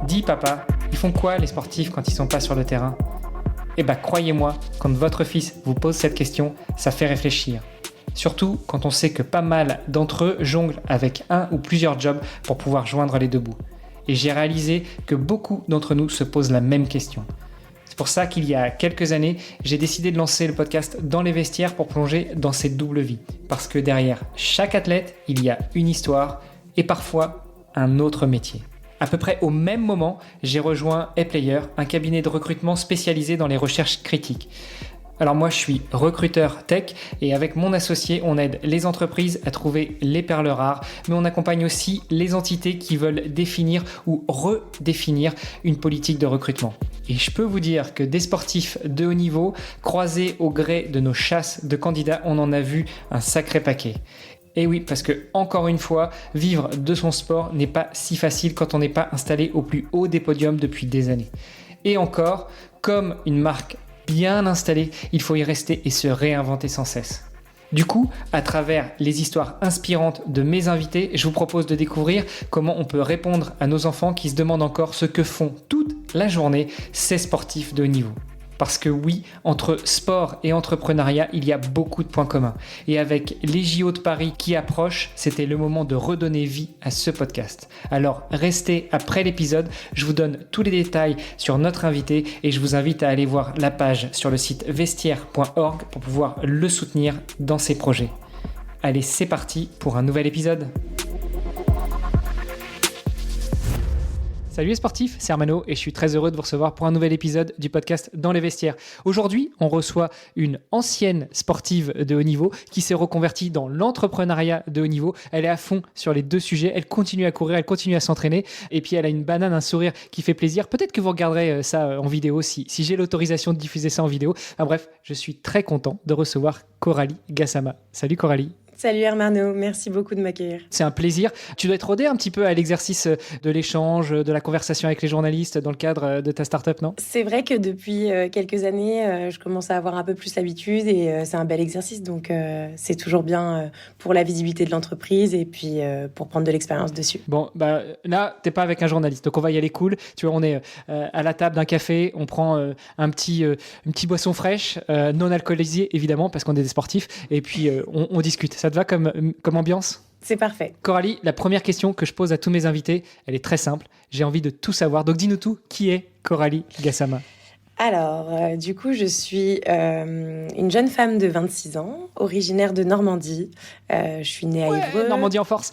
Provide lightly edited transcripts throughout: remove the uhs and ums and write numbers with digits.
Dis papa, ils font quoi les sportifs quand ils sont pas sur le terrain ? Eh ben croyez-moi, quand votre fils vous pose cette question, ça fait réfléchir. Surtout quand on sait que pas mal d'entre eux jonglent avec un ou plusieurs jobs pour pouvoir joindre les deux bouts. Et j'ai réalisé que beaucoup d'entre nous se posent la même question. C'est pour ça qu'il y a quelques années, j'ai décidé de lancer le podcast Dans les vestiaires pour plonger dans cette double vie. Parce que derrière chaque athlète, il y a une histoire et parfois un autre métier. À peu près au même moment, j'ai rejoint ePlayer, un cabinet de recrutement spécialisé dans les recherches critiques. Alors moi, je suis recruteur tech et avec mon associé, on aide les entreprises à trouver les perles rares, mais on accompagne aussi les entités qui veulent définir ou redéfinir une politique de recrutement. Et je peux vous dire que des sportifs de haut niveau, croisés au gré de nos chasses de candidats, on en a vu un sacré paquet. Et oui, parce que, encore une fois, vivre de son sport n'est pas si facile quand on n'est pas installé au plus haut des podiums depuis des années. Et encore, comme une marque bien installée, il faut y rester et se réinventer sans cesse. Du coup, à travers les histoires inspirantes de mes invités, je vous propose de découvrir comment on peut répondre à nos enfants qui se demandent encore ce que font toute la journée ces sportifs de haut niveau. Parce que oui, entre sport et entrepreneuriat, il y a beaucoup de points communs. Et avec les JO de Paris qui approchent, c'était le moment de redonner vie à ce podcast. Alors restez après l'épisode, je vous donne tous les détails sur notre invité et je vous invite à aller voir la page sur le site vestiaire.org pour pouvoir le soutenir dans ses projets. Allez, c'est parti pour un nouvel épisode. Salut les sportifs, c'est Armano et je suis très heureux de vous recevoir pour un nouvel épisode du podcast Dans les vestiaires. Aujourd'hui, on reçoit une ancienne sportive de haut niveau qui s'est reconvertie dans l'entrepreneuriat de haut niveau. Elle est à fond sur les deux sujets, elle continue à courir, elle continue à s'entraîner et puis elle a une banane, un sourire qui fait plaisir. Peut-être que vous regarderez ça en vidéo si j'ai l'autorisation de diffuser ça en vidéo. Enfin bref, je suis très content de recevoir Coralie Gassama. Salut Coralie. Salut Armano, merci beaucoup de m'accueillir. C'est un plaisir. Tu dois être rodé un petit peu à l'exercice de l'échange, de la conversation avec les journalistes dans le cadre de ta start-up, non ? C'est vrai que depuis quelques années, je commence à avoir un peu plus l'habitude et c'est un bel exercice. Donc c'est toujours bien pour la visibilité de l'entreprise et puis pour prendre de l'expérience dessus. Bon, bah là, t'es pas avec un journaliste, donc on va y aller cool. Tu vois, on est à la table d'un café, on prend une petite boisson fraîche, non alcoolisée évidemment, parce qu'on est des sportifs, et puis on discute. Ça te va comme ambiance ? C'est parfait. Coralie, la première question que je pose à tous mes invités, elle est très simple. J'ai envie de tout savoir. Donc dis-nous tout, qui est Coralie Gassama ? Alors, du coup, je suis une jeune femme de 26 ans, originaire de Normandie. Je suis née à Évreux. Normandie en force.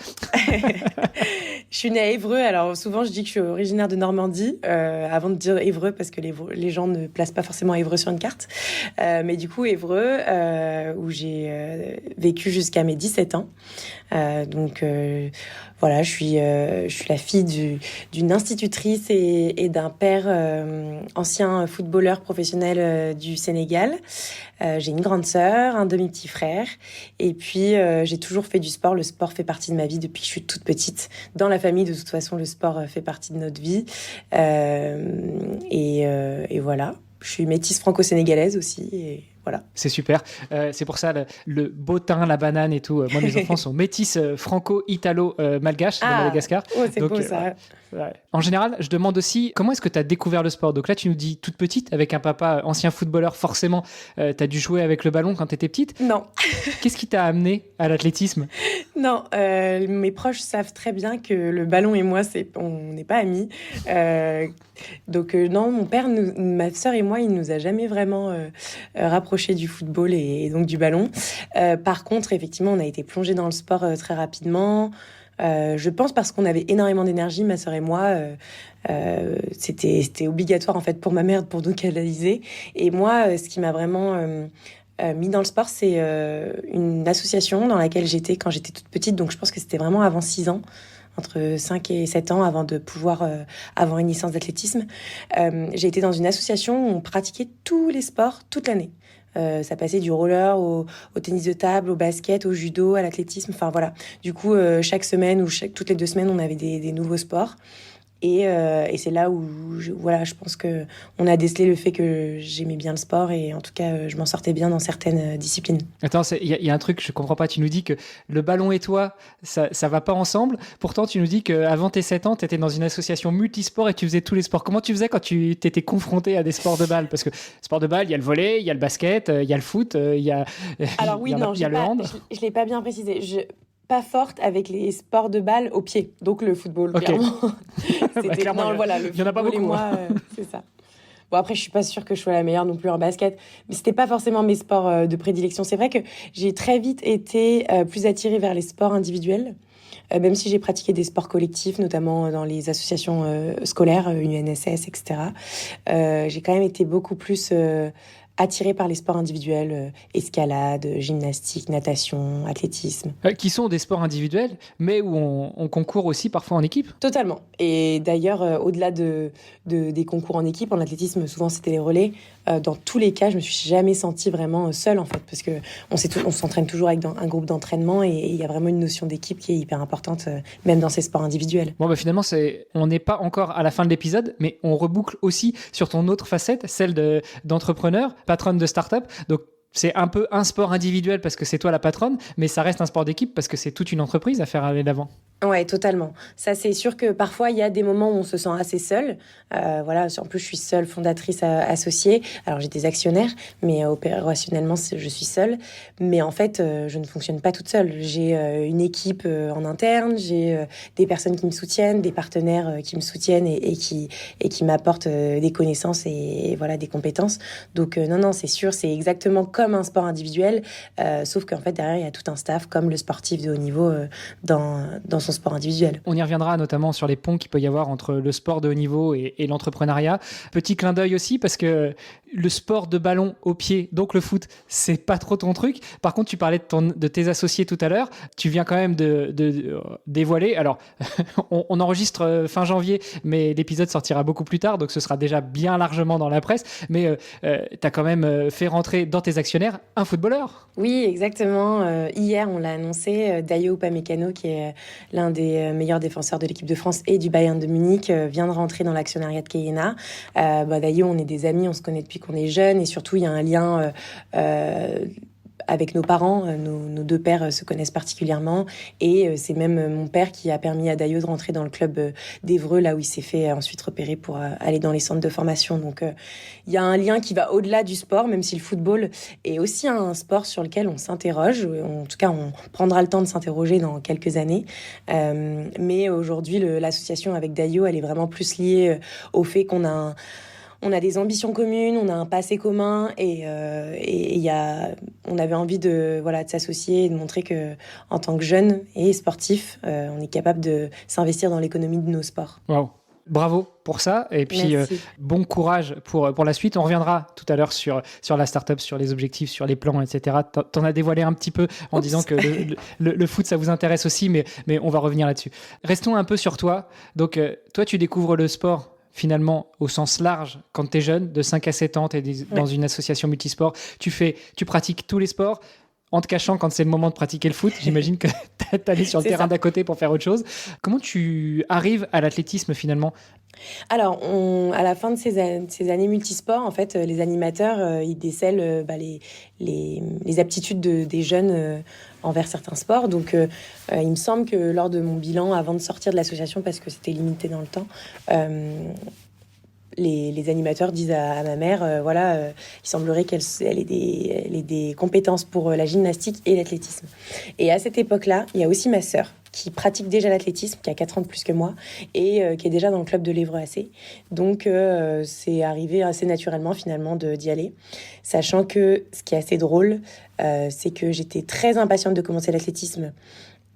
Je suis née à Évreux. Alors, souvent, je dis que je suis originaire de Normandie, avant de dire Évreux, parce que les gens ne placent pas forcément Évreux sur une carte. Mais du coup, Évreux, où j'ai vécu jusqu'à mes 17 ans. Voilà, je suis la fille d'une institutrice et d'un père ancien footballeur professionnel du Sénégal. J'ai une grande sœur, un demi-petit frère. Et puis, j'ai toujours fait du sport. Le sport fait partie de ma vie depuis que je suis toute petite. Dans la famille, de toute façon, le sport fait partie de notre vie. Et voilà. Je suis métisse franco-sénégalaise aussi. Et voilà. C'est super. C'est pour ça le beau teint, la banane et tout. Moi, mes enfants sont métis franco-italo-malgaches de Madagascar. Oh, c'est beau ça. Ouais. En général, je demande aussi comment est-ce que tu as découvert le sport. Donc là, tu nous dis toute petite, avec un papa ancien footballeur, forcément, tu as dû jouer avec le ballon quand tu étais petite. Non. Qu'est-ce qui t'a amené à l'athlétisme ? Non, mes proches savent très bien que le ballon et moi, on n'est pas amis. Non, mon père, ma sœur et moi, il nous a jamais vraiment rapprochés du football et donc du ballon. Par contre, effectivement, on a été plongés dans le sport très rapidement. Je pense parce qu'on avait énormément d'énergie, ma sœur et moi. C'était obligatoire en fait pour ma mère pour nous canaliser. Et moi, ce qui m'a vraiment mis dans le sport, c'est une association dans laquelle j'étais quand j'étais toute petite. Donc je pense que c'était vraiment avant 6 ans, entre 5 et 7 ans, avant de pouvoir avoir une licence d'athlétisme. J'ai été dans une association où on pratiquait tous les sports toute l'année. Ça passait du roller au tennis de table, au basket, au judo, à l'athlétisme. Enfin voilà. Du coup, chaque semaine ou toutes les 2 semaines, on avait des nouveaux sports. Et c'est là où je pense que on a décelé le fait que j'aimais bien le sport et en tout cas je m'en sortais bien dans certaines disciplines. Attends, il y a un truc, je comprends pas. Tu nous dis que le ballon et toi, ça va pas ensemble. Pourtant, tu nous dis qu'avant tes 7 ans, tu étais dans une association multisport et tu faisais tous les sports. Comment tu faisais quand tu t'étais confronté à des sports de balle? Parce que sport de balle, il y a le volley, il y a le basket, il y a le foot, il y a, Alors oui, il y a le hand. je l'ai pas bien précisé. Pas forte avec les sports de balle au pied, donc le football, Ok. clairement. Bah, clairement, Voilà, le il y en a pas football et beaucoup. moi, c'est ça. Bon, après, je suis pas sûre que je sois la meilleure non plus en basket, mais c'était pas forcément mes sports de prédilection. C'est vrai que j'ai très vite été plus attirée vers les sports individuels, même si j'ai pratiqué des sports collectifs, notamment dans les associations scolaires, UNSS, etc. J'ai quand même été beaucoup plus attirée par les sports individuels, escalade, gymnastique, natation, athlétisme. Qui sont des sports individuels, mais où on concourt aussi parfois en équipe. Totalement. Et d'ailleurs, au-delà des concours en équipe, en athlétisme, souvent c'était les relais. Dans tous les cas, je me suis jamais sentie vraiment seule en fait, parce que on s'entraîne toujours avec un groupe d'entraînement et il y a vraiment une notion d'équipe qui est hyper importante, même dans ces sports individuels. Bon, bah finalement, on n'est pas encore à la fin de l'épisode, mais on reboucle aussi sur ton autre facette, celle d'entrepreneur, patronne de start-up. Donc, c'est un peu un sport individuel parce que c'est toi la patronne, mais ça reste un sport d'équipe parce que c'est toute une entreprise à faire aller d'avant. Ouais, totalement. Ça, c'est sûr que parfois, il y a des moments où on se sent assez seul. Voilà, en plus, je suis seule fondatrice associée. Alors, j'ai des actionnaires, mais opérationnellement, je suis seule. Mais en fait, je ne fonctionne pas toute seule. J'ai une équipe en interne, j'ai des personnes qui me soutiennent, des partenaires qui me soutiennent et qui m'apportent des connaissances et voilà, des compétences. Donc, non, c'est sûr, c'est exactement comme un sport individuel, sauf qu'en fait, derrière, il y a tout un staff, comme le sportif de haut niveau dans son sport individuel. On y reviendra notamment sur les ponts qu'il peut y avoir entre le sport de haut niveau et l'entrepreneuriat. Petit clin d'œil aussi parce que le sport de ballon au pied, donc le foot, c'est pas trop ton truc. Par contre, tu parlais de tes associés tout à l'heure. Tu viens quand même de dévoiler. Alors, on enregistre fin janvier, mais l'épisode sortira beaucoup plus tard, donc ce sera déjà bien largement dans la presse. Mais tu as quand même fait rentrer dans tes actionnaires un footballeur. Oui, exactement. Hier, on l'a annoncé, Dayo Upamecano, qui est l'un des meilleurs défenseurs de l'équipe de France et du Bayern de Munich, vient de rentrer dans l'actionnariat de Keyena. Dayo, on est des amis, on se connaît depuis qu'on est jeunes et surtout, il y a un lien avec nos parents. Nos deux pères se connaissent particulièrement et c'est même mon père qui a permis à Dayo de rentrer dans le club d'Évreux, là où il s'est fait ensuite repérer pour aller dans les centres de formation. Donc, il y a un lien qui va au-delà du sport, même si le football est aussi un sport sur lequel on s'interroge. En tout cas, on prendra le temps de s'interroger dans quelques années. Mais aujourd'hui, l'association avec Dayo, elle est vraiment plus liée au fait qu'on a des ambitions communes, on a un passé commun et on avait envie de s'associer et de montrer que en tant que jeune et sportif, on est capable de s'investir dans l'économie de nos sports. Waouh. Bravo pour ça et puis bon courage pour la suite. On reviendra tout à l'heure sur la startup, sur les objectifs, sur les plans, etc. T'en as dévoilé un petit peu en disant que le foot ça vous intéresse aussi, mais on va revenir là-dessus. Restons un peu sur toi. Donc toi tu découvres le sport finalement au sens large quand tu es jeune, de 5 à 7 ans, tu es dans une association multisport, tu pratiques tous les sports en te cachant quand c'est le moment de pratiquer le foot. J'imagine que tu allé sur le terrain d'à côté pour faire autre chose. Comment tu arrives à l'athlétisme finalement ? Alors, à la fin de ces années multisports, en fait, les animateurs, ils décèlent les aptitudes des jeunes envers certains sports. Donc, il me semble que lors de mon bilan, avant de sortir de l'association, parce que c'était limité dans le temps, les animateurs disent à ma mère, il semblerait qu'elle ait des compétences pour la gymnastique et l'athlétisme. Et à cette époque-là, il y a aussi ma sœur qui pratique déjà l'athlétisme, qui a 4 ans de plus que moi, et qui est déjà dans le club de l'Évreux AC. Donc, c'est arrivé assez naturellement, finalement, d'y aller. Sachant que, ce qui est assez drôle, c'est que j'étais très impatiente de commencer l'athlétisme,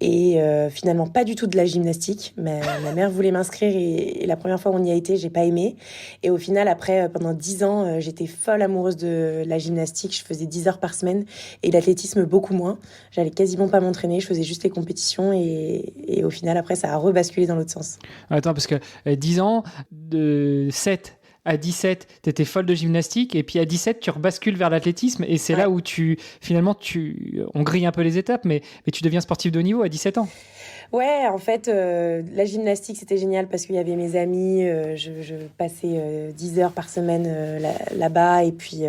et finalement pas du tout de la gymnastique. Ma mère voulait m'inscrire et la première fois où on y a été, j'ai pas aimé. Et au final, après, pendant 10 ans, j'étais folle amoureuse de la gymnastique. Je faisais 10 heures par semaine et l'athlétisme beaucoup moins. J'allais quasiment pas m'entraîner, je faisais juste les compétitions et au final, après, ça a rebasculé dans l'autre sens. Attends, parce que 10 ans, de 7 À 17, tu étais folle de gymnastique. Et puis à 17, tu rebascules vers l'athlétisme. Et c'est là où on grille un peu les étapes, mais tu deviens sportif de haut niveau à 17 ans. Ouais, en fait, la gymnastique, c'était génial parce qu'il y avait mes amis. Je passais 10 heures par semaine là-bas et puis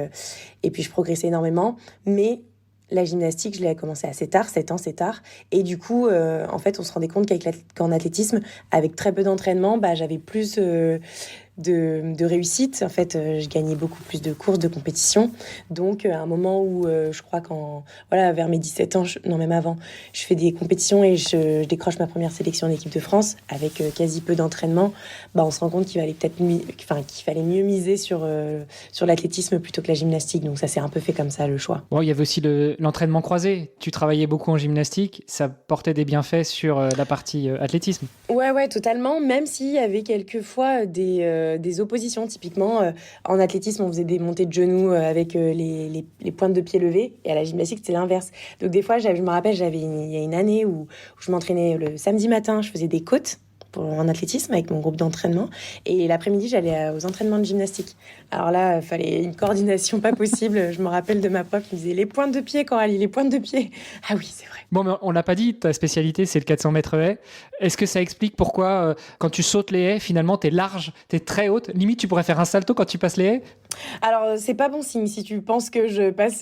je progressais énormément. Mais la gymnastique, je l'ai commencé assez tard, 7 ans, c'est tard. Et du coup, en fait, on se rendait compte qu'en athlétisme, avec très peu d'entraînement, j'avais plus de réussite. En fait, je gagnais beaucoup plus de courses, de compétitions. Donc, à un moment où je crois vers mes 17 ans, non, même avant, je fais des compétitions et je décroche ma première sélection en équipe de France avec quasi peu d'entraînement, on se rend compte qu'il fallait mieux miser sur l'athlétisme plutôt que la gymnastique. Donc, ça s'est un peu fait comme ça, le choix. Bon, il y avait aussi l'entraînement croisé. Tu travaillais beaucoup en gymnastique. Ça portait des bienfaits sur la partie athlétisme. Ouais, totalement. Même s'il y avait quelquefois des oppositions. Typiquement, en athlétisme, on faisait des montées de genoux avec les pointes de pied levées. Et à la gymnastique, c'était l'inverse. Donc des fois, je me rappelle, il y a une année où je m'entraînais le samedi matin, je faisais des côtes en athlétisme avec mon groupe d'entraînement. Et l'après-midi, j'allais aux entraînements de gymnastique. Alors là, il fallait une coordination pas possible. Je me rappelle de ma prof qui me disait « Les pointes de pied, Coralie, les pointes de pied !» Ah oui, c'est vrai. Bon, mais on l'a pas dit, ta spécialité, c'est le 400 mètres haies. Est-ce que ça explique pourquoi, quand tu sautes les haies, finalement, t'es large, t'es très haute? Limite, tu pourrais faire un salto quand tu passes les haies? Alors, c'est pas bon signe si tu penses que je passe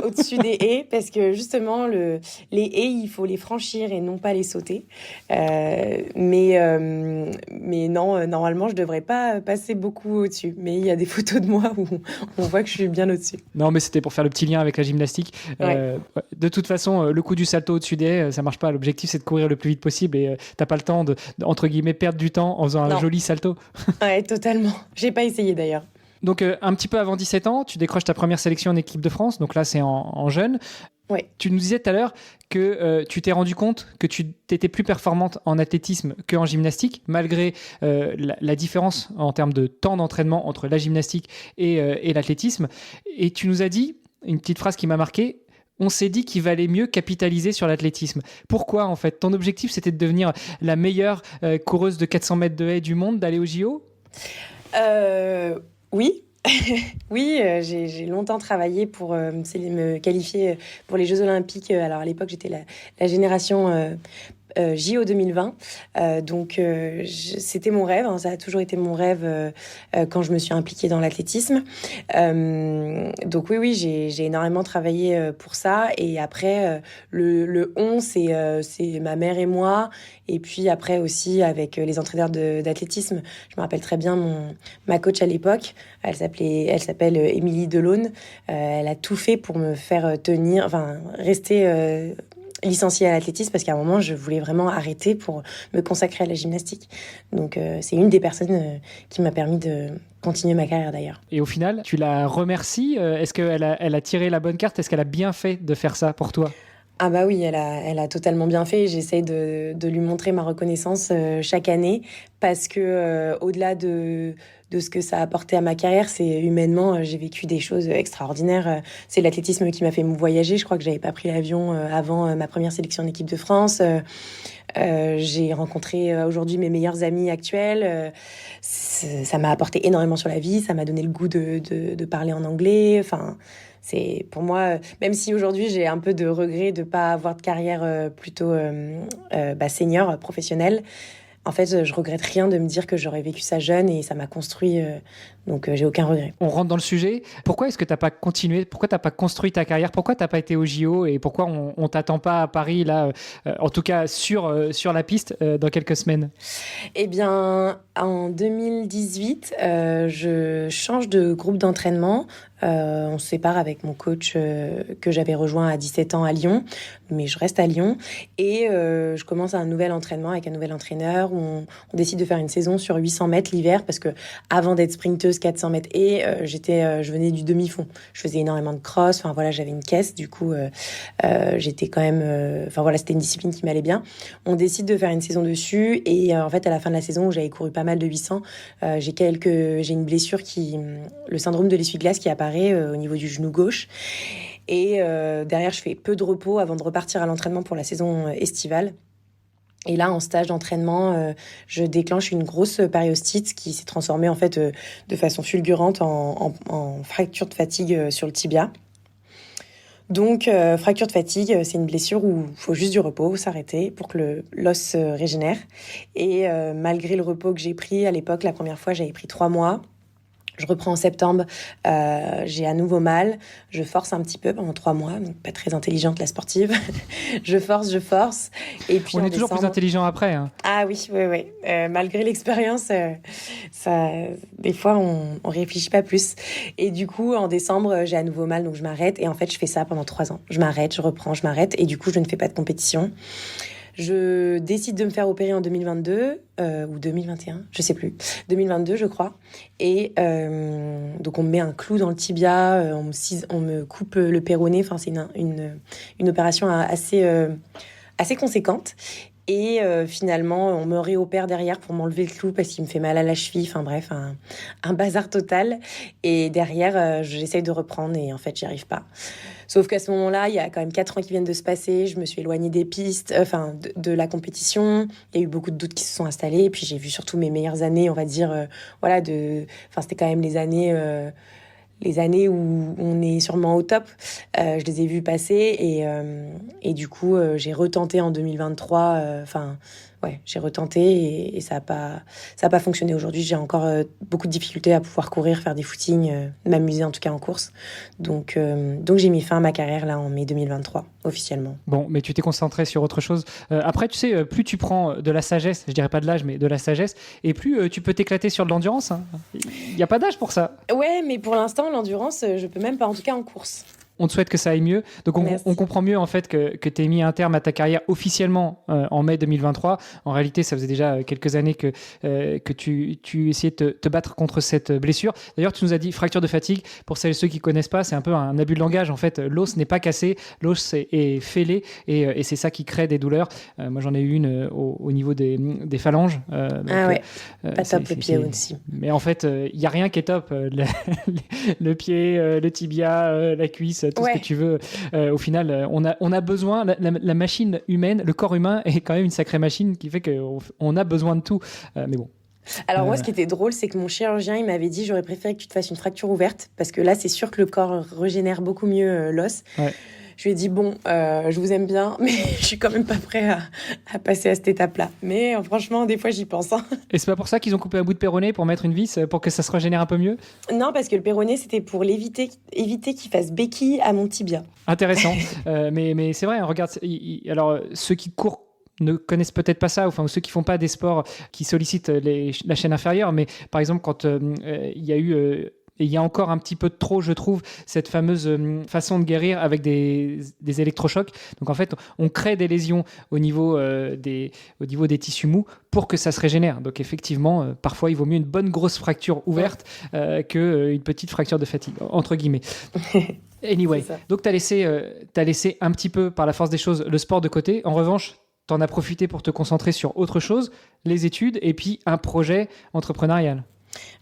au-dessus des haies, parce que justement, les haies, il faut les franchir et non pas les sauter. Mais non, normalement, je devrais pas passer beaucoup au-dessus. Mais il y a des photos de moi où on voit que je suis bien au-dessus. Non, mais c'était pour faire le petit lien avec la gymnastique. Ouais. De toute façon, le coup du salto au-dessus des haies, ça marche pas. L'objectif, c'est de courir le plus vite possible et t'as pas le temps entre guillemets, perdre du temps en faisant un joli salto. Ouais, totalement. J'ai pas essayé d'ailleurs. Donc, un petit peu avant 17 ans, tu décroches ta première sélection en équipe de France. Donc là, c'est en jeune. Ouais. Tu nous disais tout à l'heure que tu t'es rendu compte que tu étais plus performante en athlétisme qu'en gymnastique, malgré la différence en termes de temps d'entraînement entre la gymnastique et l'athlétisme. Et tu nous as dit, une petite phrase qui m'a marqué, on s'est dit qu'il valait mieux capitaliser sur l'athlétisme. Pourquoi, en fait? Ton objectif, c'était de devenir la meilleure coureuse de 400 mètres de haies du monde, d'aller au JO? Oui. Oui, j'ai longtemps travaillé pour me qualifier pour les Jeux Olympiques. Alors à l'époque, j'étais la génération JO 2020. Donc c'était mon rêve, ça a toujours été mon rêve quand je me suis impliquée dans l'athlétisme. Donc oui, j'ai énormément travaillé pour ça. Et après, le on, c'est ma mère et moi. Et puis après aussi avec les entraîneurs d'athlétisme. Je me rappelle très bien ma coach à l'époque. Elle s'appelle Émilie Delaune. Elle a tout fait pour me faire rester licenciée à l'athlétisme parce qu'à un moment, je voulais vraiment arrêter pour me consacrer à la gymnastique. Donc, c'est une des personnes qui m'a permis de continuer ma carrière d'ailleurs. Et au final, tu la remercies? Est-ce qu'elle a tiré la bonne carte? Est-ce qu'elle a bien fait de faire ça pour toi? Ah bah oui, elle a totalement bien fait. J'essaie de lui montrer ma reconnaissance chaque année parce que au-delà de ce que ça a apporté à ma carrière, c'est humainement, j'ai vécu des choses extraordinaires. C'est l'athlétisme qui m'a fait voyager. Je crois que j'avais pas pris l'avion avant ma première sélection en équipe de France. J'ai rencontré aujourd'hui mes meilleurs amis actuels. Ça m'a apporté énormément sur la vie. Ça m'a donné le goût de parler en anglais. Enfin, c'est pour moi, même si aujourd'hui j'ai un peu de regret de pas avoir de carrière plutôt senior, professionnelle. En fait, je regrette rien de me dire que j'aurais vécu ça jeune et ça m'a construit, donc j'ai aucun regret. On rentre dans le sujet. Pourquoi est-ce que t'as pas continué? Pourquoi t'as pas construit ta carrière? Pourquoi t'as pas été au JO? Et pourquoi on t'attend pas à Paris, là, en tout cas sur la piste, dans quelques semaines? Eh bien, en 2018, je change de groupe d'entraînement. On se sépare avec mon coach que j'avais rejoint à 17 ans à Lyon, mais je reste à Lyon et je commence un nouvel entraînement avec un nouvel entraîneur où on décide de faire une saison sur 800 mètres l'hiver parce que avant d'être sprinteuse 400 mètres et je venais du demi-fond. Je faisais énormément de cross, enfin voilà, j'avais une caisse, du coup j'étais quand même, c'était une discipline qui m'allait bien. On décide de faire une saison dessus et en fait à la fin de la saison où j'avais couru pas mal de 800, j'ai une blessure le syndrome de l'essuie-glace qui apparaît au niveau du genou gauche. Et derrière, je fais peu de repos avant de repartir à l'entraînement pour la saison estivale. Et là, en stage d'entraînement, je déclenche une grosse périostite qui s'est transformée en fait de façon fulgurante en fracture de fatigue sur le tibia. Donc, fracture de fatigue, c'est une blessure où il faut juste du repos, s'arrêter pour que l'os se régénère. Et malgré le repos que j'ai pris à l'époque, la première fois, j'avais pris 3 mois. Je reprends en septembre, j'ai à nouveau mal. Je force un petit peu pendant 3 mois, donc pas très intelligente la sportive. je force. Et puis on est toujours plus intelligent après. Hein. Ah oui. Malgré l'expérience, des fois, on réfléchit pas plus. Et du coup, en décembre, j'ai à nouveau mal, donc je m'arrête. Et en fait, je fais ça pendant 3 ans. Je m'arrête, je reprends, je m'arrête. Et du coup, je ne fais pas de compétition. Je décide de me faire opérer en 2022 ou 2021, je sais plus. 2022, je crois. Et donc on me met un clou dans le tibia, on me coupe le péroné. Enfin, c'est une opération assez conséquente. Et finalement, on me réopère derrière pour m'enlever le clou parce qu'il me fait mal à la cheville. Enfin bref, un bazar total. Et derrière, j'essaye de reprendre et en fait, j'y arrive pas. Sauf qu'à ce moment-là, il y a quand même 4 ans qui viennent de se passer. Je me suis éloignée des pistes, de la compétition. Il y a eu beaucoup de doutes qui se sont installés. Et puis j'ai vu surtout mes meilleures années, on va dire, c'était quand même les années où on est sûrement au top. Je les ai vues passer et du coup, j'ai retenté en 2023. J'ai retenté et ça a pas fonctionné. Aujourd'hui, j'ai encore beaucoup de difficultés à pouvoir courir, faire des footings, m'amuser en tout cas en course. Donc j'ai mis fin à ma carrière là en mai 2023 officiellement. Bon, mais tu t'es concentré sur autre chose. Après, tu sais, plus tu prends de la sagesse, je dirais pas de l'âge, mais de la sagesse, et plus tu peux t'éclater sur de l'endurance. Hein. Il y a pas d'âge pour ça. Ouais, mais pour l'instant, l'endurance, je peux même pas, en tout cas en course. On te souhaite que ça aille mieux. Donc, on comprend mieux en fait que tu aies mis un terme à ta carrière officiellement en mai 2023. En réalité, ça faisait déjà quelques années que tu essayais de te battre contre cette blessure. D'ailleurs, tu nous as dit fracture de fatigue. Pour celles et ceux qui ne connaissent pas, c'est un peu un abus de langage. En fait, l'os n'est pas cassé, l'os est fêlé et c'est ça qui crée des douleurs. Moi, j'en ai eu une au niveau des phalanges. Pas top le pied aussi. Mais en fait, il n'y a rien qui est top. Le pied, le tibia, la cuisse, tout ce que tu veux. Au final, on a besoin, la machine humaine, le corps humain est quand même une sacrée machine qui fait qu'on a besoin de tout. Mais bon. Alors moi, ce qui était drôle, c'est que mon chirurgien, il m'avait dit, j'aurais préféré que tu te fasses une fracture ouverte, parce que là, c'est sûr que le corps régénère beaucoup mieux l'os. Ouais. Je lui ai dit, je vous aime bien, mais je suis quand même pas prêt à passer à cette étape-là. Mais franchement, des fois, j'y pense. Hein. Et c'est pas pour ça qu'ils ont coupé un bout de péroné pour mettre une vis, pour que ça se régénère un peu mieux ? Non, parce que le péroné, c'était pour éviter qu'il fasse béquille à mon tibia. Intéressant. Mais c'est vrai, regarde, alors ceux qui courent ne connaissent peut-être pas ça, ou ceux qui font pas des sports qui sollicitent la chaîne inférieure, mais par exemple, quand il y a eu... Et il y a encore un petit peu de trop, je trouve, cette fameuse façon de guérir avec des électrochocs. Donc en fait, on crée des lésions au niveau des tissus mous pour que ça se régénère. Donc effectivement, parfois, il vaut mieux une bonne grosse fracture ouverte qu'une petite fracture de fatigue, entre guillemets. Anyway, donc tu as laissé un petit peu, par la force des choses, le sport de côté. En revanche, tu en as profité pour te concentrer sur autre chose, les études et puis un projet entrepreneurial.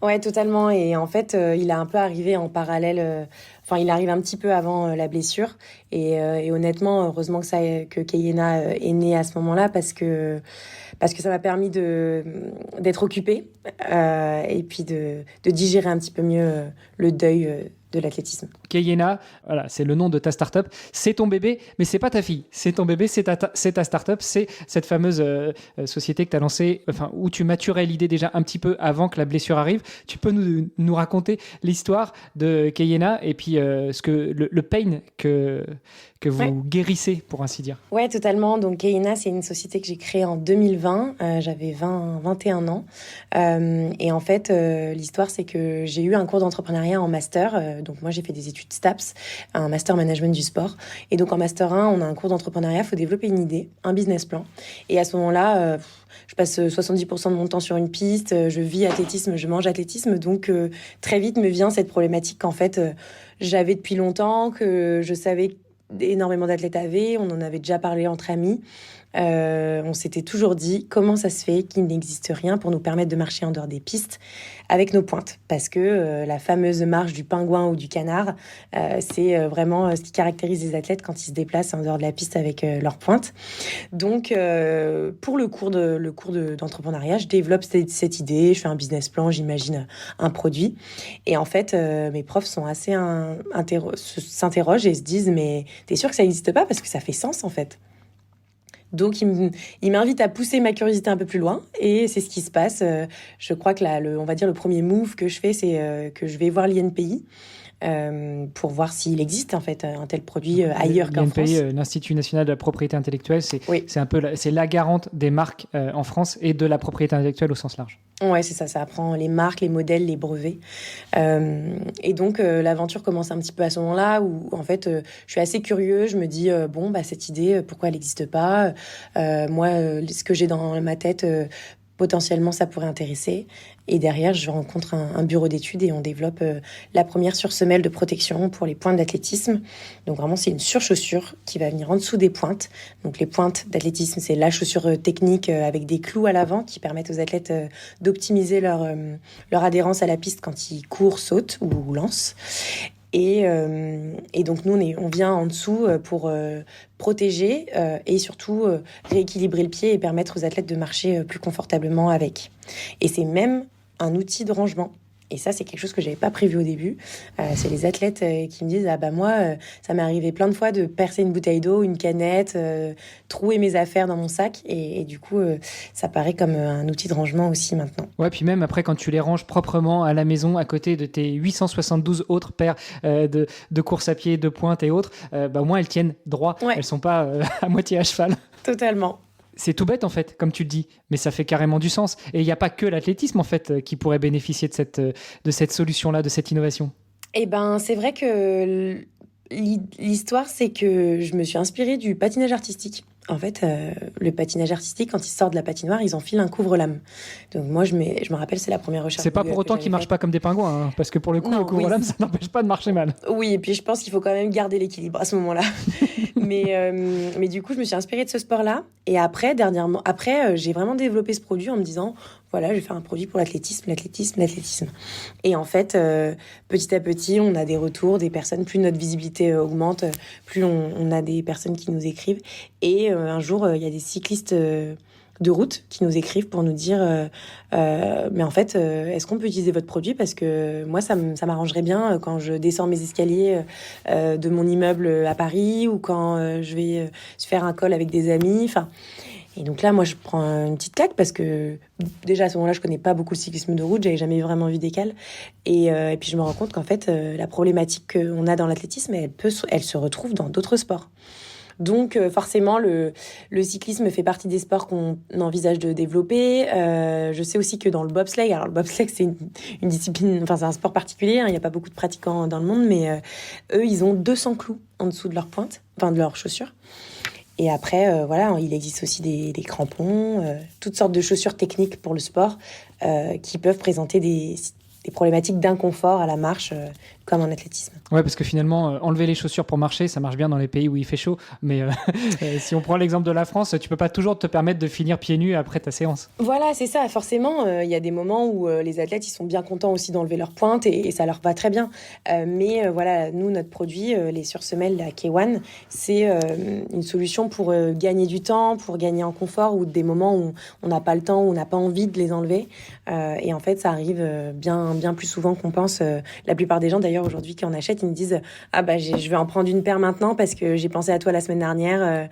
Ouais, totalement. Et en fait, il a un peu arrivé en parallèle. Il arrive un petit peu avant la blessure. Et honnêtement, heureusement que Kayena est née à ce moment-là parce que ça m'a permis d'être occupée et puis de digérer un petit peu mieux le deuil de l'athlétisme. Kayena, voilà, c'est le nom de ta start-up. C'est ton bébé, mais c'est pas ta fille. C'est ton bébé, c'est ta start-up. C'est cette fameuse société que tu as lancée, où tu maturais l'idée déjà un petit peu avant que la blessure arrive. Tu peux nous raconter l'histoire de Kayena et puis le pain que vous guérissez, pour ainsi dire. Ouais, totalement. Donc, Kayena, c'est une société que j'ai créée en 2020. J'avais 21 ans. Et en fait, l'histoire, c'est que j'ai eu un cours d'entrepreneuriat en master. Donc, moi, j'ai fait des études STAPS, un master management du sport. Et donc, en master 1, on a un cours d'entrepreneuriat. Il faut développer une idée, un business plan. Et à ce moment-là, je passe 70% de mon temps sur une piste. Je vis athlétisme, je mange athlétisme. Donc, très vite me vient cette problématique qu'en fait, j'avais depuis longtemps, que je savais énormément d'athlètes avaient, on en avait déjà parlé entre amis, on s'était toujours dit comment ça se fait qu'il n'existe rien pour nous permettre de marcher en dehors des pistes avec nos pointes. Parce que la fameuse marche du pingouin ou du canard, c'est vraiment ce qui caractérise les athlètes quand ils se déplacent en dehors de la piste avec leurs pointes. Donc, pour le cours d'entrepreneuriat, je développe cette idée, je fais un business plan, j'imagine un produit. Et en fait, mes profs sont assez s'interrogent et se disent « Mais t'es sûr que ça n'existe pas ? Parce que ça fait sens, en fait. » Donc, il m'invite à pousser ma curiosité un peu plus loin et c'est ce qui se passe. Je crois que on va dire le premier move que je fais, c'est que je vais voir l'INPI pour voir s'il existe en fait un tel produit ailleurs qu'en France. L'INPI, l'Institut national de la propriété intellectuelle, c'est un peu c'est la garante des marques en France et de la propriété intellectuelle au sens large. Ouais, c'est ça. Ça apprend les marques, les modèles, les brevets. Et donc, l'aventure commence un petit peu à ce moment-là où, en fait, je suis assez curieux. Je me dis, cette idée, pourquoi elle n'existe pas ? Moi, ce que j'ai dans ma tête, potentiellement, ça pourrait intéresser. Et derrière, je rencontre un bureau d'études et on développe la première sursemelle de protection pour les pointes d'athlétisme. Donc vraiment, c'est une surchaussure qui va venir en dessous des pointes. Donc les pointes d'athlétisme, c'est la chaussure technique avec des clous à l'avant qui permettent aux athlètes d'optimiser leur adhérence à la piste quand ils courent, sautent ou lancent. Et donc, nous, on vient en dessous pour protéger et surtout rééquilibrer le pied et permettre aux athlètes de marcher plus confortablement avec. Et c'est même un outil de rangement. Et ça, c'est quelque chose que j'avais pas prévu au début. C'est les athlètes qui me disent « Ah bah moi, ça m'est arrivé plein de fois de percer une bouteille d'eau, une canette, trouer mes affaires dans mon sac. » Et du coup, ça paraît comme un outil de rangement aussi maintenant. Ouais, puis même après, quand tu les ranges proprement à la maison, à côté de tes 872 autres paires de course à pied, de pointe et autres, au moins elles tiennent droit. Ouais. Elles sont pas à moitié à cheval. Totalement. C'est tout bête en fait, comme tu le dis, mais ça fait carrément du sens. Et il n'y a pas que l'athlétisme en fait qui pourrait bénéficier de cette solution-là, de cette innovation. Eh ben, c'est vrai que l'histoire, c'est que je me suis inspirée du patinage artistique. En fait, le patinage artistique, quand ils sortent de la patinoire, ils enfilent un couvre-lame. Donc moi, je me rappelle, c'est la première recherche. C'est pas pour autant qu'ils marchent pas comme des pingouins, hein, parce que pour le coup, le couvre-lame, ça n'empêche pas de marcher mal. Oui, et puis je pense qu'il faut quand même garder l'équilibre à ce moment-là. mais du coup, je me suis inspirée de ce sport-là. Et après, j'ai vraiment développé ce produit en me disant, voilà, je vais faire un produit pour l'athlétisme. Et en fait, petit à petit, on a des retours, des personnes, plus notre visibilité augmente, plus on a des personnes qui nous écrivent. Et un jour, il y a des cyclistes de route qui nous écrivent pour nous dire mais en fait, est-ce qu'on peut utiliser votre produit ? Parce que moi, ça m'arrangerait bien quand je descends mes escaliers de mon immeuble à Paris ou quand je vais faire un col avec des amis. Et donc là, moi, je prends une petite claque parce que déjà à ce moment-là, je connais pas beaucoup le cyclisme de route, j'avais jamais vraiment vu d'écale. Et puis je me rends compte qu'en fait, la problématique qu'on a dans l'athlétisme, elle se retrouve dans d'autres sports. Donc forcément, le cyclisme fait partie des sports qu'on envisage de développer. Je sais aussi que dans le bobsleigh, alors le bobsleigh c'est une discipline, enfin c'est un sport particulier, hein, il n'y a pas beaucoup de pratiquants dans le monde, mais eux ils ont 200 clous en dessous de leur pointe, enfin de leurs chaussures. Et après, voilà, il existe aussi des crampons, toutes sortes de chaussures techniques pour le sport qui peuvent présenter des problématiques d'inconfort à la marche, comme en athlétisme. Ouais, parce que finalement, enlever les chaussures pour marcher, ça marche bien dans les pays où il fait chaud. Mais si on prend l'exemple de la France, tu peux pas toujours te permettre de finir pieds nus après ta séance. Voilà, c'est ça. Forcément, il y a des moments où les athlètes, ils sont bien contents aussi d'enlever leurs pointes et ça leur va très bien. Mais voilà, nous, notre produit, les sursemelles, la K1, c'est une solution pour gagner du temps, pour gagner en confort ou des moments où on n'a pas le temps, où on n'a pas envie de les enlever. Et en fait, ça arrive bien plus souvent qu'on pense. La plupart des gens, d'ailleurs, aujourd'hui, qui en achètent, ils me disent « Ah bah, je vais en prendre une paire maintenant parce que j'ai pensé à toi la semaine dernière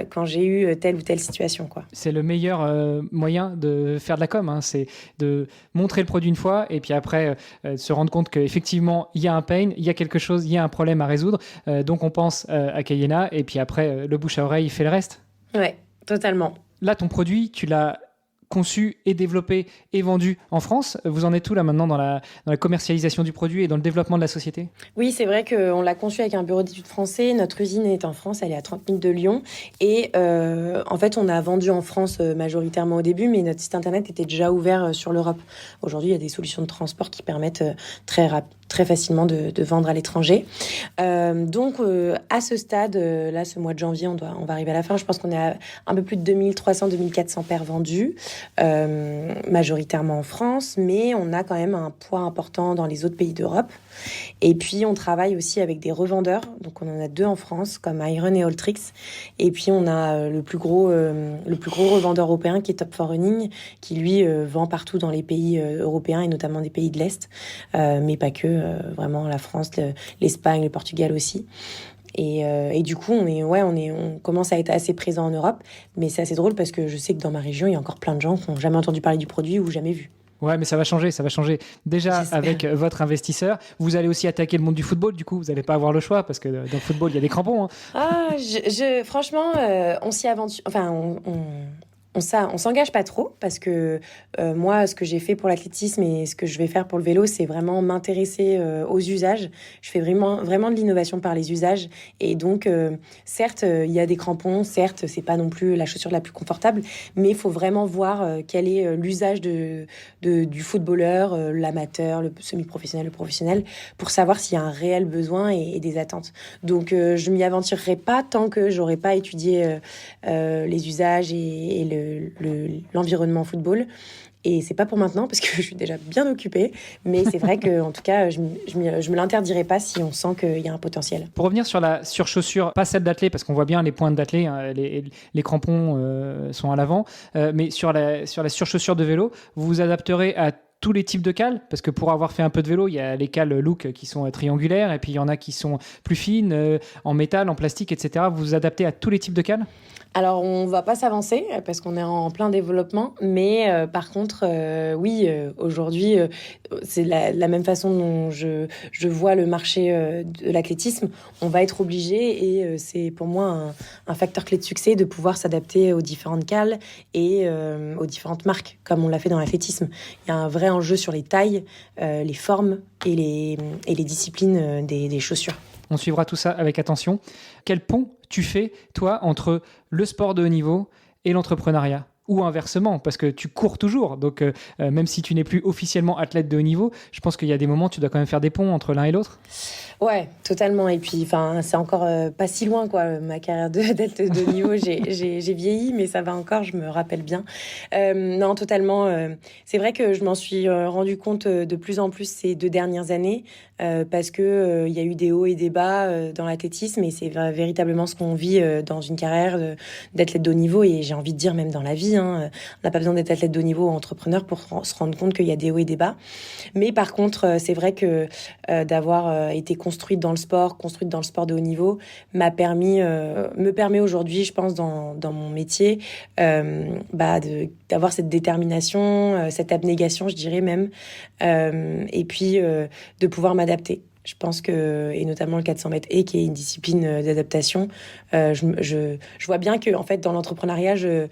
quand j'ai eu telle ou telle situation. » quoi. C'est le meilleur moyen de faire de la com, hein. C'est de montrer le produit une fois et puis après se rendre compte qu'effectivement, il y a un pain, il y a quelque chose, il y a un problème à résoudre. Donc, on pense à Cayena et puis après, le bouche à oreille, il fait le reste. Ouais, totalement. Là, ton produit, tu l'as conçu et développé et vendu en France. Vous en êtes où là maintenant dans la commercialisation du produit et dans le développement de la société ? Oui, c'est vrai qu'on l'a conçu avec un bureau d'études français. Notre usine est en France, elle est à 30 minutes de Lyon. Et en fait, on a vendu en France majoritairement au début, mais notre site internet était déjà ouvert sur l'Europe. Aujourd'hui, il y a des solutions de transport qui permettent très très facilement de vendre à l'étranger. Donc, à ce stade, là, ce mois de janvier, on va arriver à la fin. Je pense qu'on est à un peu plus de 2300-2400 paires vendues, majoritairement en France, mais on a quand même un poids important dans les autres pays d'Europe. Et puis, on travaille aussi avec des revendeurs. Donc, on en a 2 en France, comme Iron et Alltrix. Et puis, on a le plus gros revendeur européen qui est Top 4 Running, qui, lui, vend partout dans les pays européens et notamment des pays de l'Est. Mais pas que, vraiment la France, l'Espagne, le Portugal aussi. Et du coup, on commence à être assez présent en Europe. Mais c'est assez drôle parce que je sais que dans ma région, il y a encore plein de gens qui n'ont jamais entendu parler du produit ou jamais vu. Ouais, mais ça va changer. Déjà, J'espère. avec votre investisseur, vous allez aussi attaquer le monde du football, du coup. Vous n'allez pas avoir le choix, parce que dans le football, il y a des crampons. Hein. Ah, franchement, on s'y aventure. Enfin, on s'engage pas trop parce que moi, ce que j'ai fait pour l'athlétisme et ce que je vais faire pour le vélo, c'est vraiment m'intéresser aux usages. Je fais vraiment de l'innovation par les usages. Et donc, certes, il y a des crampons, certes, c'est pas non plus la chaussure la plus confortable, mais il faut vraiment voir quel est l'usage du footballeur, l'amateur, le semi-professionnel, le professionnel, pour savoir s'il y a un réel besoin et des attentes. Donc, je m'y aventurerai pas tant que j'aurai pas étudié les usages et l'environnement football. Et c'est pas pour maintenant parce que je suis déjà bien occupée, mais c'est vrai que en tout cas, je me l'interdirai pas si on sent qu'il y a un potentiel. Pour revenir sur la surchaussure, pas celle d'athlée, parce qu'on voit bien les pointes d'athlée, hein, les crampons sont à l'avant, mais sur la surchaussure de vélo, vous vous adapterez à tous les types de cales, parce que pour avoir fait un peu de vélo, il y a les cales look qui sont triangulaires, et puis il y en a qui sont plus fines, en métal, en plastique, etc. Vous vous adaptez à tous les types de cales ? Alors, on va pas s'avancer parce qu'on est en plein développement, mais par contre, oui, aujourd'hui, c'est la même façon dont je vois le marché de l'athlétisme. On va être obligé et c'est pour moi un facteur clé de succès de pouvoir s'adapter aux différentes cales et aux différentes marques, comme on l'a fait dans l'athlétisme. Il y a un vrai enjeu sur les tailles, les formes et les disciplines des chaussures. On suivra tout ça avec attention. Quel pont tu fais, toi, entre le sport de haut niveau et l'entrepreneuriat ? Ou inversement, parce que tu cours toujours. Donc, même si tu n'es plus officiellement athlète de haut niveau, je pense qu'il y a des moments où tu dois quand même faire des ponts entre l'un et l'autre. Ouais, totalement. Et puis, c'est encore pas si loin, quoi. Ma carrière d'athlète de haut niveau, j'ai vieilli, mais ça va encore, je me rappelle bien. Non, totalement. C'est vrai que je m'en suis rendu compte de plus en plus ces 2 dernières années, parce que il y a eu des hauts et des bas dans l'athlétisme, et c'est véritablement ce qu'on vit dans une carrière d'athlète de haut niveau, et j'ai envie de dire même dans la vie. On n'a pas besoin d'être athlète de haut niveau ou entrepreneur pour se rendre compte qu'il y a des hauts et des bas. Mais par contre, c'est vrai que d'avoir été construite dans le sport de haut niveau, me permet aujourd'hui, je pense, dans mon métier, d'avoir cette détermination, cette abnégation, je dirais même, et puis de pouvoir m'adapter. Je pense que, et notamment le 400 mètres qui est une discipline d'adaptation, je vois bien que, en fait, dans l'entrepreneuriat, je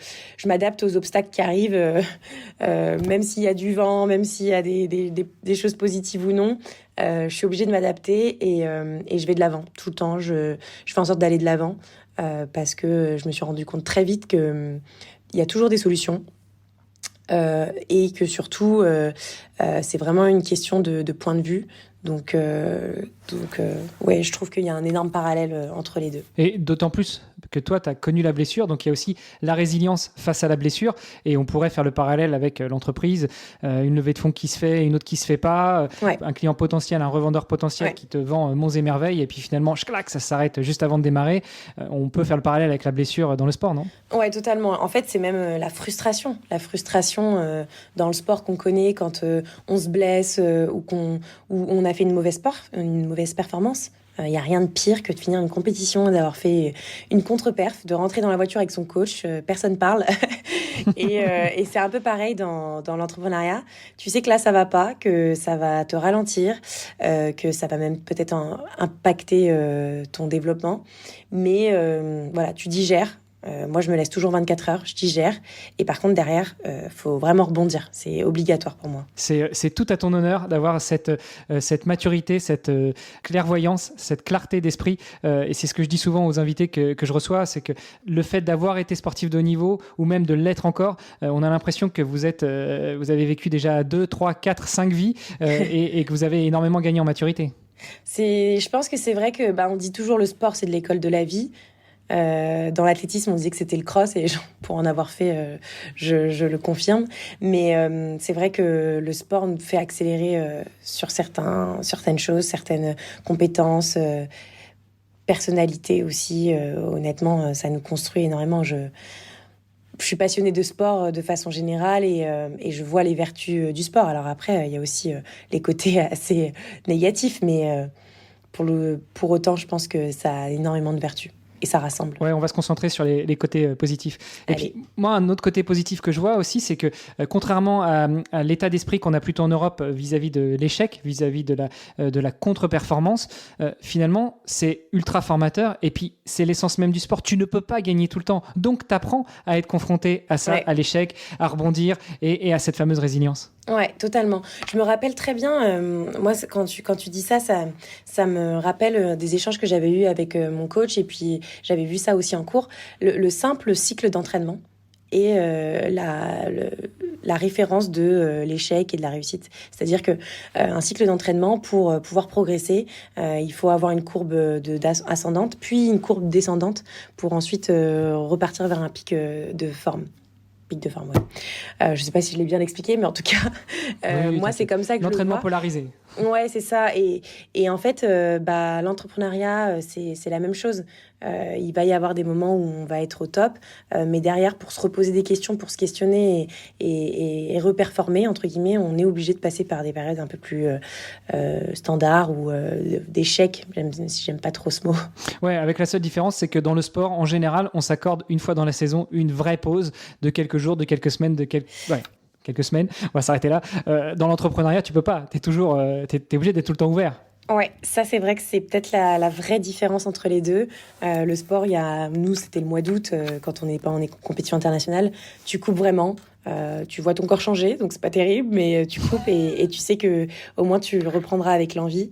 m'adapte aux obstacles qui arrivent, même s'il y a du vent, même s'il y a des choses positives ou non. Je suis obligée de m'adapter et je vais de l'avant tout le temps. Je fais en sorte d'aller de l'avant parce que je me suis rendu compte très vite que il y a toujours des solutions. Et que surtout, c'est vraiment une question de point de vue. Donc, ouais, je trouve qu'il y a un énorme parallèle entre les deux. Et d'autant plus que toi, tu as connu la blessure, donc il y a aussi la résilience face à la blessure, et on pourrait faire le parallèle avec l'entreprise, une levée de fonds qui se fait, une autre qui se fait pas, un client potentiel, un revendeur potentiel qui te vend monts et merveilles, et puis finalement, ça s'arrête juste avant de démarrer. On peut faire le parallèle avec la blessure dans le sport, non ? Ouais, totalement. En fait, c'est même la frustration dans le sport qu'on connaît quand on se blesse ou on a fait une mauvaise performance. Il n'y a rien de pire que de finir une compétition, d'avoir fait une contre-perf, de rentrer dans la voiture avec son coach, personne parle. et c'est un peu pareil dans l'entrepreneuriat. Tu sais que là, ça va pas, que ça va te ralentir, que ça va même peut-être impacter ton développement. Mais voilà, tu digères. Moi, je me laisse toujours 24 heures, je digère. Et par contre, derrière, faut vraiment rebondir. C'est obligatoire pour moi. C'est tout à ton honneur d'avoir cette maturité, cette clairvoyance, cette clarté d'esprit. Et c'est ce que je dis souvent aux invités que je reçois, c'est que le fait d'avoir été sportif de haut niveau, ou même de l'être encore, on a l'impression que vous avez vécu déjà 2, 3, 4, 5 vies et que vous avez énormément gagné en maturité. Je pense que c'est vrai que on dit toujours le sport, c'est de l'école de la vie. Dans l'athlétisme, on disait que c'était le cross et pour en avoir fait, je le confirme. Mais c'est vrai que le sport nous fait accélérer sur certaines choses, certaines compétences, personnalités aussi. Honnêtement, ça nous construit énormément. Je suis passionnée de sport de façon générale et je vois les vertus du sport. Alors après, il y a aussi les côtés assez négatifs, mais pour autant, je pense que ça a énormément de vertus. Et ça rassemble. Ouais, on va se concentrer sur les côtés positifs. Et puis, moi, un autre côté positif que je vois aussi, c'est que contrairement à l'état d'esprit qu'on a plutôt en Europe vis-à-vis de l'échec, vis-à-vis de la contre-performance, finalement, c'est ultra formateur. Et puis, c'est l'essence même du sport. Tu ne peux pas gagner tout le temps. Donc, tu apprends à être confronté à ça, à l'échec, à rebondir et à cette fameuse résilience. Ouais, totalement. Je me rappelle très bien, moi, quand tu dis ça me rappelle des échanges que j'avais eus avec mon coach, et puis j'avais vu ça aussi en cours, le simple cycle d'entraînement et la référence de l'échec et de la réussite. C'est-à-dire que un cycle d'entraînement, pour pouvoir progresser, il faut avoir une courbe ascendante, puis une courbe descendante pour ensuite repartir vers un pic de forme. Pic de forme, ouais. Je sais pas si je l'ai bien expliqué, mais en tout cas, oui, moi, c'est comme ça que je le vois. L'entraînement polarisé. Ouais, c'est ça. Et en fait, l'entrepreneuriat, c'est la même chose. Il va y avoir des moments où on va être au top, mais derrière, pour se reposer des questions, pour se questionner et reperformer, entre guillemets, on est obligé de passer par des périodes un peu plus standards ou d'échecs, si j'aime pas trop ce mot. Ouais, avec la seule différence, c'est que dans le sport, en général, on s'accorde une fois dans la saison une vraie pause de quelques jours, de quelques semaines, quelques semaines, on va s'arrêter là. Dans l'entrepreneuriat, tu peux pas, t'es obligé d'être tout le temps ouvert. Ouais, ça c'est vrai que c'est peut-être la vraie différence entre les deux. Le sport, nous c'était le mois d'août, quand on n'est pas en compétition internationale, tu coupes vraiment. Tu vois ton corps changer, donc c'est pas terrible, mais tu coupes et tu sais que au moins tu le reprendras avec l'envie.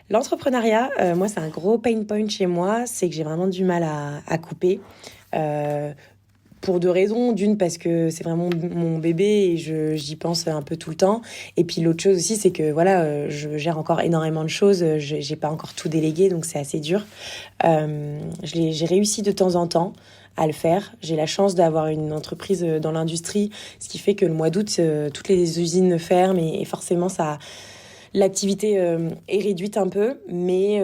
L'entrepreneuriat, moi c'est un gros pain point chez moi, c'est que j'ai vraiment du mal à couper. Pour deux raisons. D'une, parce que c'est vraiment mon bébé et j'y pense un peu tout le temps. Et puis l'autre chose aussi, c'est que voilà, je gère encore énormément de choses. J'ai pas encore tout délégué, donc c'est assez dur. J'ai réussi de temps en temps à le faire. J'ai la chance d'avoir une entreprise dans l'industrie, ce qui fait que le mois d'août, toutes les usines ferment et forcément l'activité est réduite un peu, mais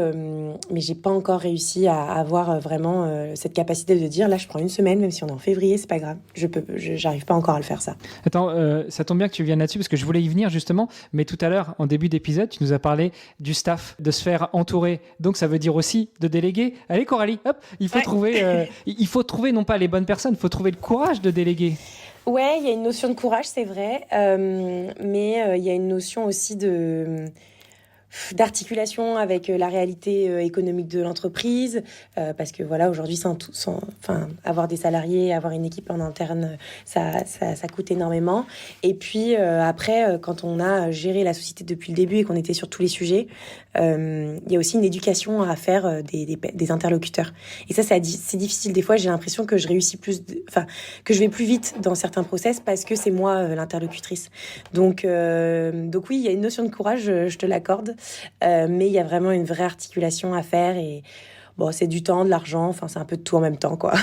j'ai pas encore réussi à avoir vraiment cette capacité de dire là je prends une semaine, même si on est en février, c'est pas grave. J'arrive pas encore à le faire ça. Attends, ça tombe bien que tu viennes là-dessus parce que je voulais y venir justement, mais tout à l'heure en début d'épisode, tu nous as parlé du staff, de se faire entourer. Donc ça veut dire aussi de déléguer. Allez Coralie, hop, il faut trouver non pas les bonnes personnes, il faut trouver le courage de déléguer. Ouais, il y a une notion de courage, c'est vrai, mais il y a une notion aussi d'articulation avec la réalité économique de l'entreprise, parce que voilà, aujourd'hui, avoir des salariés, avoir une équipe en interne, ça coûte énormément. Et puis après, quand on a géré la société depuis le début et qu'on était sur tous les sujets, il y a aussi une éducation à faire des interlocuteurs. Et ça, c'est difficile. Des fois, j'ai l'impression que je réussis que je vais plus vite dans certains process parce que c'est moi l'interlocutrice. Donc oui, il y a une notion de courage, je te l'accorde. Mais il y a vraiment une vraie articulation à faire et bon, c'est du temps, de l'argent, c'est un peu de tout en même temps, quoi.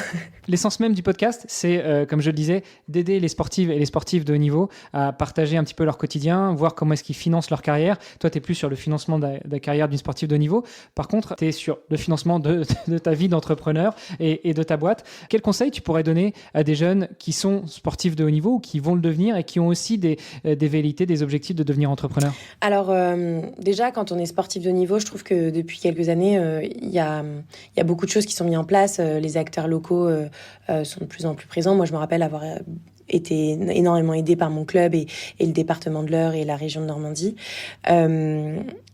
L'essence même du podcast, c'est, comme je le disais, d'aider les sportives et les sportifs de haut niveau à partager un petit peu leur quotidien, voir comment est-ce qu'ils financent leur carrière. Toi, tu es plus sur le financement de la carrière d'une sportive de haut niveau. Par contre, tu es sur le financement de ta vie d'entrepreneur et de ta boîte. Quel conseil tu pourrais donner à des jeunes qui sont sportifs de haut niveau ou qui vont le devenir et qui ont aussi des velléités, des objectifs de devenir entrepreneur? Alors, déjà, quand on est sportif de haut niveau, je trouve que depuis quelques années, il y a beaucoup de choses qui sont mises en place. Les acteurs locaux sont de plus en plus présents. Moi, je me rappelle avoir été énormément aidée par mon club et le département de l'Eure et la région de Normandie.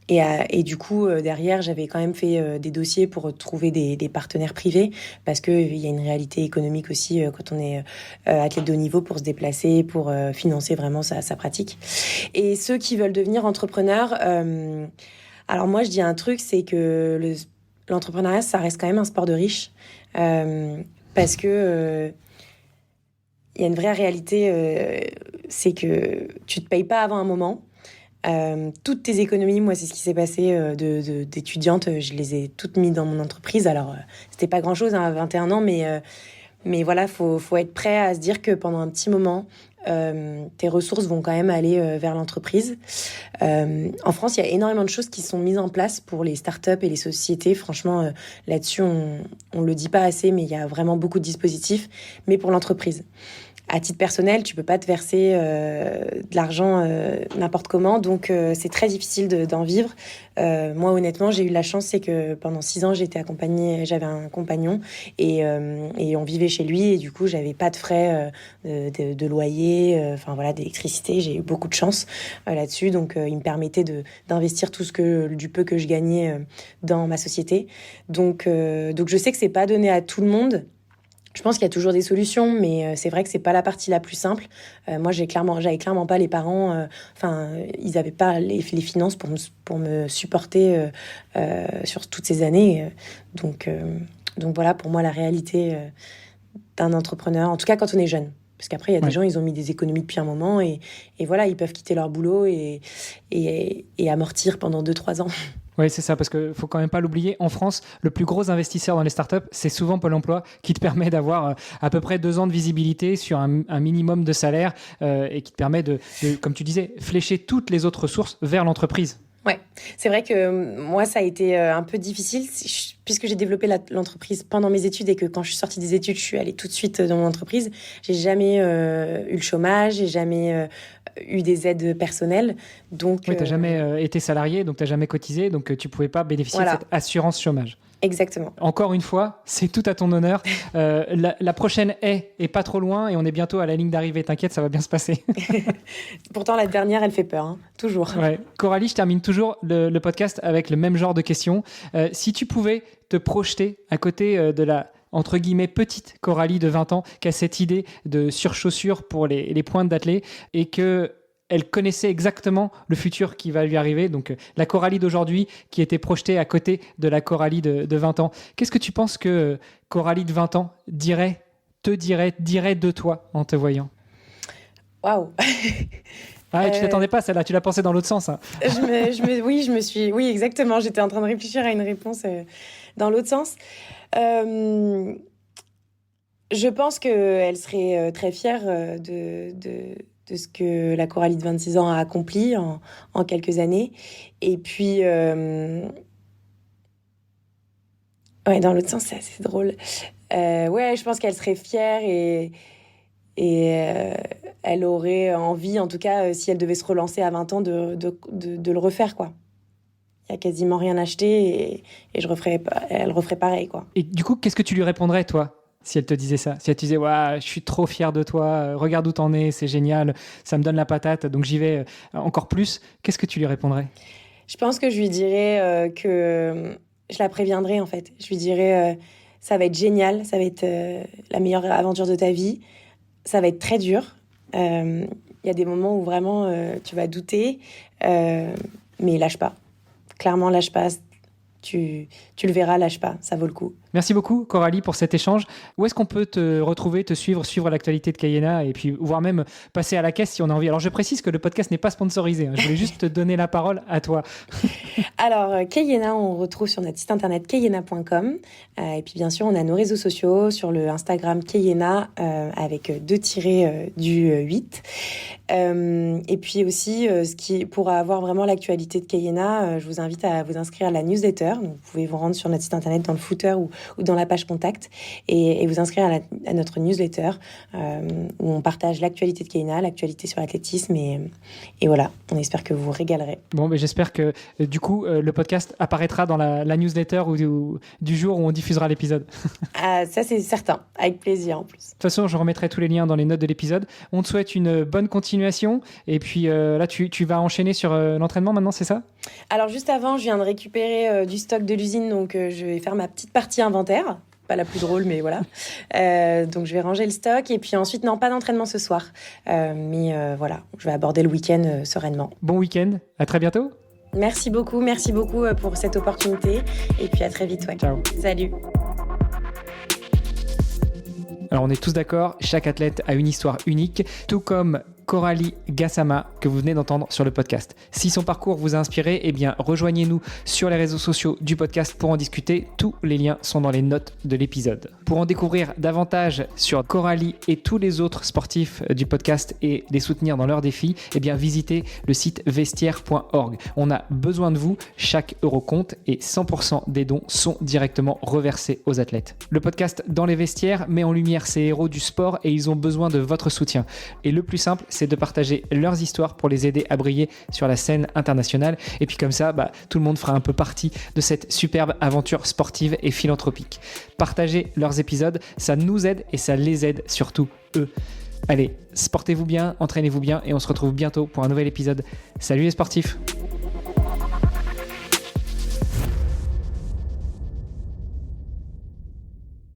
Et du coup, derrière, j'avais quand même fait des dossiers pour trouver des partenaires privés parce qu'il y a une réalité économique aussi quand on est athlète de haut niveau pour se déplacer, pour financer vraiment sa pratique. Et ceux qui veulent devenir entrepreneurs, alors moi, je dis un truc, c'est que l'entrepreneuriat, ça reste quand même un sport de riche parce que il y a une vraie réalité, c'est que tu te payes pas avant un moment. Toutes tes économies, moi c'est ce qui s'est passé d'étudiante, je les ai toutes mises dans mon entreprise. Alors c'était pas grand chose à 21 ans, mais voilà, faut être prêt à se dire que pendant un petit moment tes ressources vont quand même aller vers l'entreprise. En France, il y a énormément de choses qui sont mises en place pour les startups et les sociétés. Franchement, là-dessus, on le dit pas assez, mais il y a vraiment beaucoup de dispositifs. Mais pour l'entreprise, à titre personnel, tu peux pas te verser de l'argent n'importe comment, donc c'est très difficile d'en vivre. Moi, honnêtement, j'ai eu la chance, c'est que pendant 6 ans, j'étais accompagnée, j'avais un compagnon et on vivait chez lui et du coup, j'avais pas de frais de loyer, enfin voilà, d'électricité. J'ai eu beaucoup de chance là-dessus, donc il me permettait d'investir tout du peu que je gagnais dans ma société. Donc je sais que c'est pas donné à tout le monde. Je pense qu'il y a toujours des solutions, mais c'est vrai que c'est pas la partie la plus simple. Moi, j'avais clairement pas les parents. Ils avaient pas les finances pour me supporter sur toutes ces années. Donc voilà, pour moi, la réalité d'un entrepreneur, en tout cas quand on est jeune. Parce qu'après, il y a des gens, ils ont mis des économies depuis un moment et voilà, ils peuvent quitter leur boulot et amortir pendant 2-3 ans. Oui, c'est ça, parce qu'il ne faut quand même pas l'oublier. En France, le plus gros investisseur dans les startups, c'est souvent Pôle emploi qui te permet d'avoir à peu près 2 ans de visibilité sur un minimum de salaire et qui te permet de, comme tu disais, flécher toutes les autres ressources vers l'entreprise. Ouais, c'est vrai que moi, ça a été un peu difficile puisque j'ai développé l'entreprise pendant mes études et que quand je suis sortie des études, je suis allée tout de suite dans mon entreprise. J'ai jamais eu le chômage, j'ai jamais eu des aides personnelles. Donc, oui, tu n'as jamais été salarié, donc tu n'as jamais cotisé, donc tu ne pouvais pas bénéficier de cette assurance chômage. Exactement. Encore une fois, c'est tout à ton honneur. La prochaine est pas trop loin et on est bientôt à la ligne d'arrivée. T'inquiète, ça va bien se passer. Pourtant, la dernière, elle fait peur, hein, toujours. Ouais. Coralie, je termine toujours le podcast avec le même genre de questions. Si tu pouvais te projeter à côté de la, entre guillemets, petite Coralie de 20 ans qui a cette idée de surchaussure pour les pointes d'athlée et que elle connaissait exactement le futur qui va lui arriver. Donc, la Coralie d'aujourd'hui qui était projetée à côté de la Coralie de 20 ans. Qu'est-ce que tu penses que Coralie de 20 ans dirait de toi en te voyant ? Waouh. Ah, tu t'attendais pas celle-là, tu l'as pensé dans l'autre sens. Hein. Oui, exactement. J'étais en train de réfléchir à une réponse dans l'autre sens. Je pense qu'elle serait très fière de ce que la Coralie de 26 ans a accompli en quelques années. Et puis, dans l'autre sens, c'est assez drôle. Je pense qu'elle serait fière et elle aurait envie, en tout cas, si elle devait se relancer à 20 ans, de le refaire, quoi. Il n'y a quasiment rien acheté et elle referait pareil, quoi. Et du coup, qu'est-ce que tu lui répondrais, toi ? Si elle te disait ça, si elle te disait ouais, je suis trop fière de toi, regarde où t'en es, c'est génial, ça me donne la patate, donc j'y vais encore plus, qu'est-ce que tu lui répondrais ? Je pense que je lui dirais que je la préviendrais en fait. Je lui dirais ça va être génial, ça va être la meilleure aventure de ta vie, ça va être très dur. Il y a des moments où vraiment tu vas douter, mais lâche pas. Clairement, lâche pas. Tu le verras, lâche pas, ça vaut le coup. Merci beaucoup Coralie pour cet échange. Où est-ce qu'on peut te retrouver, te suivre l'actualité de Cayena et puis voire même passer à la caisse si on a envie. Alors je précise que le podcast n'est pas sponsorisé, hein. Je voulais juste te donner la parole à toi. Alors Cayena, on retrouve sur notre site internet cayena.com et puis bien sûr on a nos réseaux sociaux sur le Instagram Cayena avec 2 tirés du 8. Et puis aussi, pour avoir vraiment l'actualité de Cayena, je vous invite à vous inscrire à la newsletter. Donc, vous pouvez vous rendre sur notre site internet dans le footer ou dans la page contact et vous inscrire à notre newsletter où on partage l'actualité de Cayena, l'actualité sur l'athlétisme et voilà, on espère que vous vous régalerez. Bon, mais j'espère que du coup le podcast apparaîtra dans la newsletter du jour où on diffusera l'épisode. Ah, ça c'est certain, avec plaisir en plus. De toute façon, je remettrai tous les liens dans les notes de l'épisode. On te souhaite une bonne continuation et puis là tu vas enchaîner sur l'entraînement maintenant, c'est ça ? Alors juste avant, je viens de récupérer du stock de l'usine, donc je vais faire ma petite partie inventaire. Pas la plus drôle, mais voilà. Donc, je vais ranger le stock. Et puis ensuite, non, pas d'entraînement ce soir. Mais voilà, je vais aborder le week-end sereinement. Bon week-end. À très bientôt. Merci beaucoup pour cette opportunité. Et puis à très vite. Ouais. Ciao. Salut. Alors, on est tous d'accord, chaque athlète a une histoire unique, tout comme Coralie Gassama que vous venez d'entendre sur le podcast. Si son parcours vous a inspiré, eh bien rejoignez-nous sur les réseaux sociaux du podcast pour en discuter. Tous les liens sont dans les notes de l'épisode. Pour en découvrir davantage sur Coralie et tous les autres sportifs du podcast et les soutenir dans leurs défis, eh bien visitez le site vestiaire.org. On a besoin de vous, chaque euro compte et 100% des dons sont directement reversés aux athlètes. Le podcast Dans les vestiaires met en lumière ces héros du sport et ils ont besoin de votre soutien. Et le plus simple, c'est de partager leurs histoires pour les aider à briller sur la scène internationale. Et puis comme ça, tout le monde fera un peu partie de cette superbe aventure sportive et philanthropique. Partagez leurs épisodes, ça nous aide et ça les aide surtout eux. Allez, sportez-vous bien, entraînez-vous bien et on se retrouve bientôt pour un nouvel épisode. Salut les sportifs!